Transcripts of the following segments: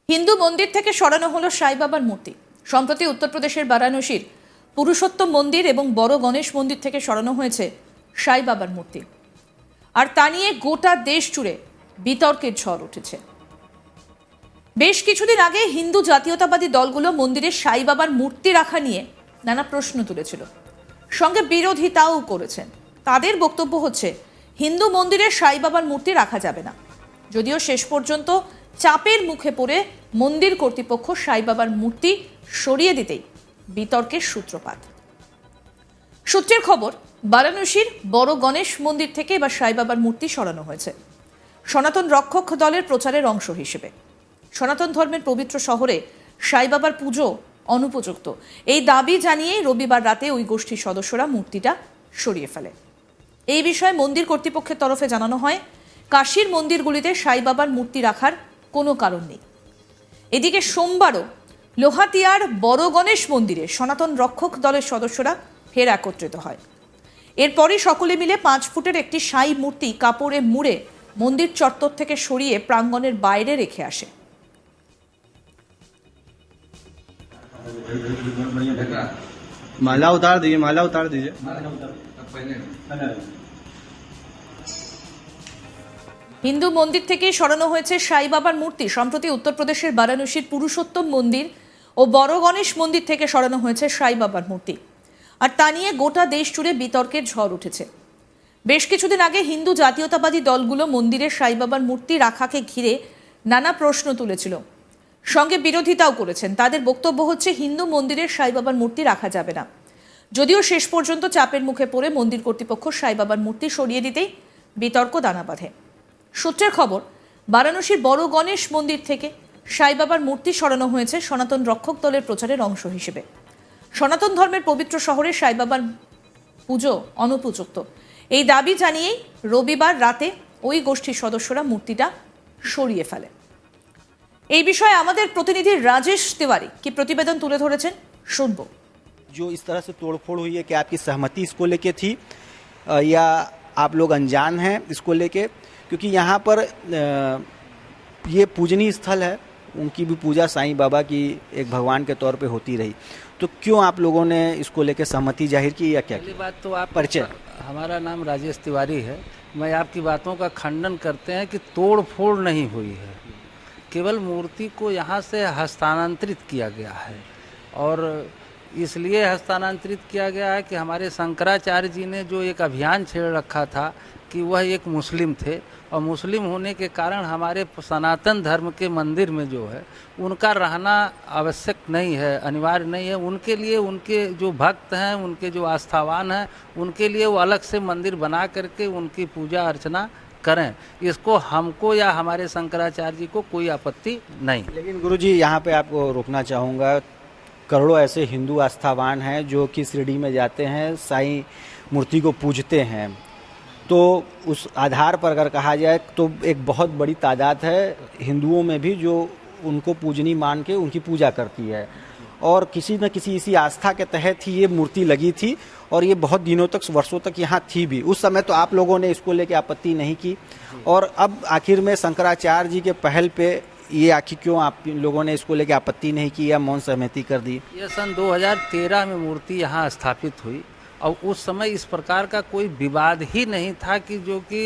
হিন্দু মন্দির থেকে সরানো হলো সাই বাবার মূর্তি। সম্প্রতি উত্তরপ্রদেশের বারাণসীর পুরুষোত্তম মন্দির এবং বড় গণেশ মন্দির থেকে সরানো হয়েছে সাই বাবার মূর্তি। আর তা নিয়ে গোটা দেশ জুড়ে বিতর্কের ঝড় উঠেছে। বেশ কিছুদিন আগে হিন্দু জাতীয়তাবাদী দলগুলো মন্দিরে সাই বাবার মূর্তি রাখা নিয়ে নানা প্রশ্ন তুলেছিল, সঙ্গে বিরোধিতাও করেছেন। তাদের বক্তব্য হচ্ছে হিন্দু মন্দিরে সাই বাবার মূর্তি রাখা যাবে না। যদিও শেষ পর্যন্ত চাপের মুখে পড়ে মন্দির কর্তৃপক্ষ সাই বাবার মূর্তি সরিয়ে দিতেই বিতর্কের সূত্রপাত। সূত্রের খবর, বারাণসীর বড় গণেশ মন্দির থেকে এবার সাই বাবার মূর্তি সরানো হয়েছে সনাতন রক্ষক দলের প্রচারের অংশ হিসেবে। সনাতন ধর্মের পবিত্র শহরে সাই বাবার পুজো অনুপযুক্ত, এই দাবি জানিয়ে রবিবার রাতে ওই গোষ্ঠীর সদস্যরা মূর্তিটা সরিয়ে ফেলে। এই বিষয়ে মন্দির কর্তৃপক্ষের তরফে জানানো হয়, কাশীর মন্দিরগুলিতে সাই বাবার মূর্তি রাখার কোনো কারণ নেই। এদিকে সোমবারও লোহাতিয়ার বড় গণেশ মন্দিরে সনাতন রক্ষক দলের সদস্যরা ফের একত্রিত হয়। এরপরই সকলে মিলে 5 ফুটের একটি সাই মূর্তি কাপড়ে মুড়ে মন্দির চত্বর থেকে সরিয়ে প্রাঙ্গণের বাইরে রেখে আসে। माला उतार दीजिए, माला उतार दीजिए। হিন্দু মন্দির থেকে সরানো হয়েছে সাই বাবার মূর্তি। সম্প্রতি উত্তরপ্রদেশের বারাণসীর পুরুষোত্তম মন্দির ও বড় গণেশ মন্দির থেকে সরানো হয়েছে সাই বাবার মূর্তি। আর তা নিয়ে গোটা দেশ জুড়ে বিতর্কের ঝড় উঠেছে। বেশ কিছুদিন আগে হিন্দু জাতীয়তাবাদী দলগুলো মন্দিরে সাই বাবার মূর্তি রাখাকে ঘিরে নানা প্রশ্ন তুলেছিল, সঙ্গে বিরোধিতাও করেছেন। তাদের বক্তব্য হচ্ছে হিন্দু মন্দিরের সাই বাবার মূর্তি রাখা যাবে না। যদিও শেষ পর্যন্ত চাপের মুখে পড়ে মন্দির কর্তৃপক্ষ সাই বাবার মূর্তি সরিয়ে দিতেই বিতর্ক দানা বাঁধে। সূত্রের খবর, বারাণসীর বড় গণেশ মন্দির থেকে সাই বাবার মূর্তি সরানো হয়েছে সনাতন রক্ষক দলের প্রচারের অংশ হিসেবে। সনাতন ধর্মের পবিত্র শহরে সাই বাবার পুজো অনুপযুক্ত, এই দাবি জানিয়েই রবিবার রাতে ওই গোষ্ঠীর সদস্যরা মূর্তিটা সরিয়ে ফেলে। এই বিষয়ে আমাদের প্রতিনিধি রাজেশ তিওয়ারি কি প্রতিবেদন তুলে ধরেছেন, শুনবো। जो इस तरह से तोड़फोड़ हुई है, क्या आपकी सहमति इसको लेके थी या आप लोग अनजान हैं इसको लेके? क्योंकि यहाँ पर ये पूजनीय स्थल है, उनकी भी पूजा साईं बाबा की एक भगवान के तौर पे होती रही, तो क्यों आप लोगों ने इसको लेके सहमति जाहिर की या क्या? पहली बात तो आप परिचय। हमारा नाम राजेश तिवारी है। मैं आपकी बातों का खंडन करते हैं कि तोड़ फोड़ नहीं हुई है, केवल मूर्ति को यहाँ से हस्तांतरित किया गया है। और इसलिए हस्तांतरित किया गया है कि हमारे शंकराचार्य जी ने जो एक अभियान छेड़ रखा था कि वह एक मुस्लिम थे, और मुस्लिम होने के कारण हमारे सनातन धर्म के मंदिर में जो है उनका रहना आवश्यक नहीं है, अनिवार्य नहीं है। उनके लिए उनके जो भक्त हैं, उनके जो आस्थावान हैं, उनके लिए वो अलग से मंदिर बना करके उनकी पूजा अर्चना करें। इसको हमको या हमारे शंकराचार्य जी को कोई आपत्ति नहीं। लेकिन गुरुजी यहाँ पे आपको रोकना चाहूँगा, करोड़ों ऐसे हिंदू आस्थावान हैं जो कि शिरडी में जाते हैं, साईं मूर्ति को पूजते हैं, तो उस आधार पर अगर कहा जाए तो एक बहुत बड़ी तादाद है हिंदुओं में भी जो उनको पूजनीय मान के उनकी पूजा करती है, और किसी न किसी इसी आस्था के तहत ही ये मूर्ति लगी थी, और ये बहुत दिनों तक, वर्षों तक यहाँ थी भी। उस समय तो आप लोगों ने इसको लेके आपत्ति नहीं की, और अब आखिर में शंकराचार्य जी के पहल पे ये आखिर क्यों आप लोगों ने इसको लेके आपत्ति नहीं की या मौन सहमति कर दी? ये सन 2013 में मूर्ति यहाँ स्थापित हुई, और उस समय इस प्रकार का कोई विवाद ही नहीं था कि जो कि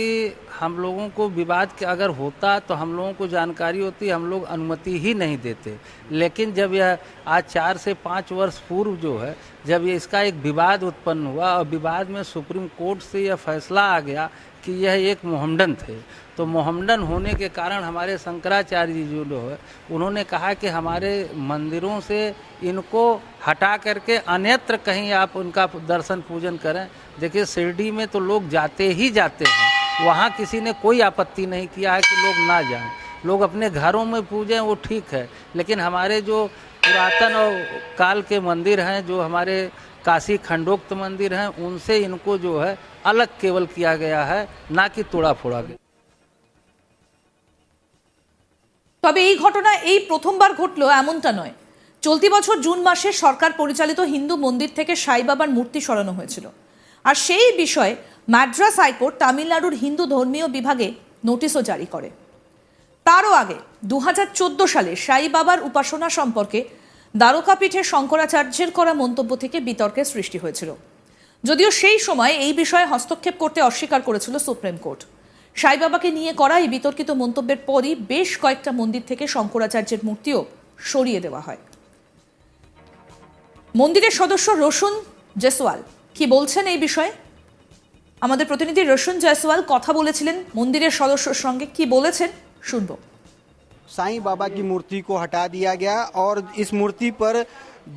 हम लोगों को विवाद के अगर होता तो हम लोगों को जानकारी होती, हम लोग अनुमति ही नहीं देते। लेकिन जब यह आज 4 से 5 वर्ष पूर्व जो है, जब ये इसका एक विवाद उत्पन्न हुआ और विवाद में सुप्रीम कोर्ट से यह फैसला आ गया कि यह एक मोहम्मडन थे, तो मोहम्मडन होने के कारण हमारे शंकराचार्य जी जो है उन्होंने कहा कि हमारे मंदिरों से इनको हटा करके अन्यत्र कहीं आप उनका दर्शन पूजन करें। देखिए, शिरडी में तो लोग जाते ही जाते हैं, वहाँ किसी ने कोई आपत्ति नहीं किया है कि लोग ना जाएं, लोग अपने घरों में पूजें, वो ठीक है। लेकिन हमारे जो पुरातन और काल के मंदिर हैं, जो हमारे काशी खंडोक्त मंदिर हैं, उनसे इनको जो है अलग केवल किया गया है, ना कि तोड़ा फोड़ा गया। তবে এই ঘটনা এই প্রথমবার ঘটলো এমনটা নয়। চলতি বছর জুন মাসে সরকার পরিচালিত হিন্দু মন্দির থেকে সাই বাবার মূর্তি সরানো হয়েছিল, আর সেই বিষয়ে মাদ্রাস হাইকোর্ট তামিলনাড়ুর হিন্দু ধর্মীয় বিভাগে নোটিশও জারি করে। তারও আগে 2014 সালে সাই বাবার উপাসনা সম্পর্কে দ্বারকাপীঠের শঙ্করাচার্যের করা মন্তব্য থেকে বিতর্কের সৃষ্টি হয়েছিল। যদিও সেই সময় এই বিষয়ে হস্তক্ষেপ করতে অস্বীকার করেছিল সুপ্রিম কোর্ট। সাই বাবাকে নিয়ে করা এই বিতর্কিত মন্তব্যের পরই বেশ কয়েকটা মন্দির থেকে শঙ্করাচার্যের মূর্তিও সরিয়ে দেওয়া হয়। মন্দিরের সদস্য রোশন জয়সওয়াল কি বলছেন এই বিষয়ে? আমাদের প্রতিনিধি রোশন জয়সওয়াল কথা বলেছিলেন মন্দিরের সদস্যর সঙ্গে, কি বলেছেন শুনবো। साईं बाबा की मूर्ति को हटा दिया गया और इस मूर्ति पर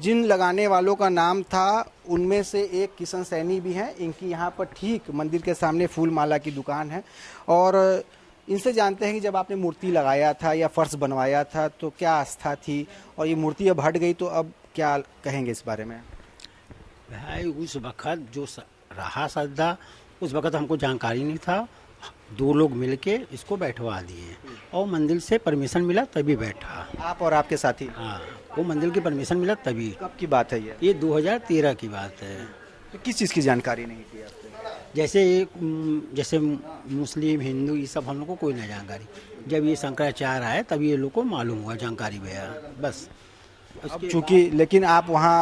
जिन लगाने वालों का नाम था उनमें से एक किशन सैनी भी हैं। इनकी यहाँ पर ठीक मंदिर के सामने फूल माला की दुकान है और इनसे जानते हैं कि जब आपने मूर्ति लगाया था या फर्श बनवाया था तो क्या आस्था थी और ये मूर्ति अब हट गई तो अब क्या कहेंगे इस बारे में? भाई उस वक्त जो रहा श्रद्धा उस वक्त हमको जानकारी नहीं था। दो लोग मिलके इसको बैठवा दिए और मंदिर से परमिशन मिला तभी बैठा। आप और आपके साथी? हाँ, वो मंदिर की परमिशन मिला तभी। कब की बात है ये 2013 की बात है। तो किस चीज़ की जानकारी नहीं थी आपको? जैसे मुस्लिम हिंदू ये सब हम लोग को कोई नहीं जानकारी। जब ये शंकराचार्य आए तभी ये लोग को मालूम हुआ, जानकारी भैया बस। अब चूंकि लेकिन आप वहाँ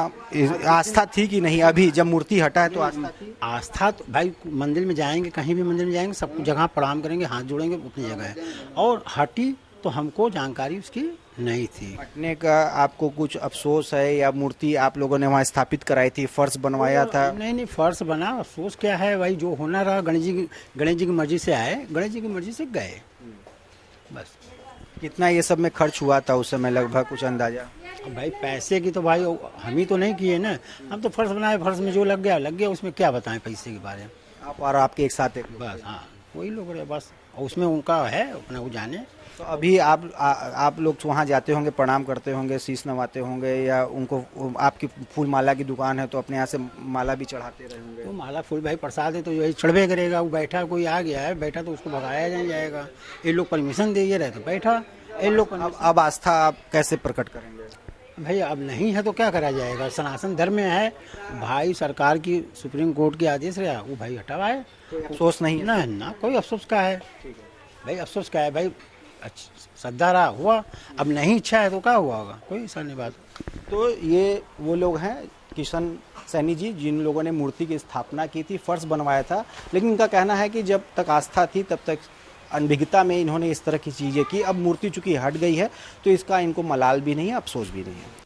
आस्था थी कि नहीं? अभी जब मूर्ति हटा है तो आस्था थी? आस्था तो भाई मंदिर में जाएंगे, कहीं भी मंदिर में जाएंगे, सब जगह प्रणाम करेंगे, हाथ जोड़ेंगे, अपनी जगह है। और हटी तो हमको जानकारी उसकी नहीं थी। हटने का आपको कुछ अफसोस है या मूर्ति आप लोगों ने वहाँ स्थापित कराई थी, फर्श बनवाया था? नहीं फर्श बना, अफसोस क्या है भाई, जो होना रहा गणेश जी की मर्जी से आए, गणेश जी की मर्जी से गए बस। कितना ये सब में खर्च हुआ था उस समय लगभग कुछ अंदाजा? भाई पैसे की तो भाई हम ही तो नहीं किए ना, हम तो फर्श बनाए, फर्श में जो लग गया, उसमें क्या बताएं पैसे के बारे में। आप और आपके एक साथ एक बस हाँ वही लोग रहे बस, और उसमें उनका है अपना वो जाने। तो अभी आप लोग वहाँ जाते होंगे, प्रणाम करते होंगे, शीश नवाते होंगे या उनको आपकी फूल माला की दुकान है तो अपने यहाँ से माला भी चढ़ाते रहे होंगे? तो माला फूल भाई प्रसाद है तो यही चढ़वे करेगा। वो बैठा, कोई आ गया है बैठा तो उसको भगाया नहीं जाएगा। ये लोग परमिशन दे रहे तो बैठा, ये लोग अब आस्था आप कैसे प्रकट करेंगे? भाई अब नहीं है तो क्या करा जाएगा, सनातन धर्म में है भाई। सरकार की सुप्रीम कोर्ट के आदेश रहा, वो भाई हटावाए, अफसोस नहीं है? ना कोई अफसोस का है भाई, अफसोस का है भाई। श्रद्धा रहा हुआ, अब नहीं इच्छा है तो क्या हुआ होगा, कोई ऐसा नहीं बात। तो ये वो लोग हैं किशन सैनी जी जिन लोगों ने मूर्ति की स्थापना की थी, फर्श बनवाया था, लेकिन उनका कहना है कि जब तक आस्था थी तब तक अनभिज्ञता में इन्होंने इस तरह की चीज़ें की। अब मूर्ति चूंकि हट गई है तो इसका इनको मलाल भी नहीं है, अफसोस भी नहीं है।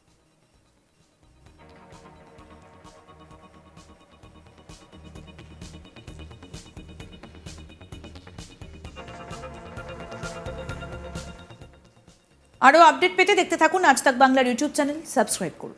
আরও আপডেট পেতে দেখতে থাকুন আজ তাক বাংলার ইউটিউব চ্যানেল, সাবস্ক্রাইব করুন।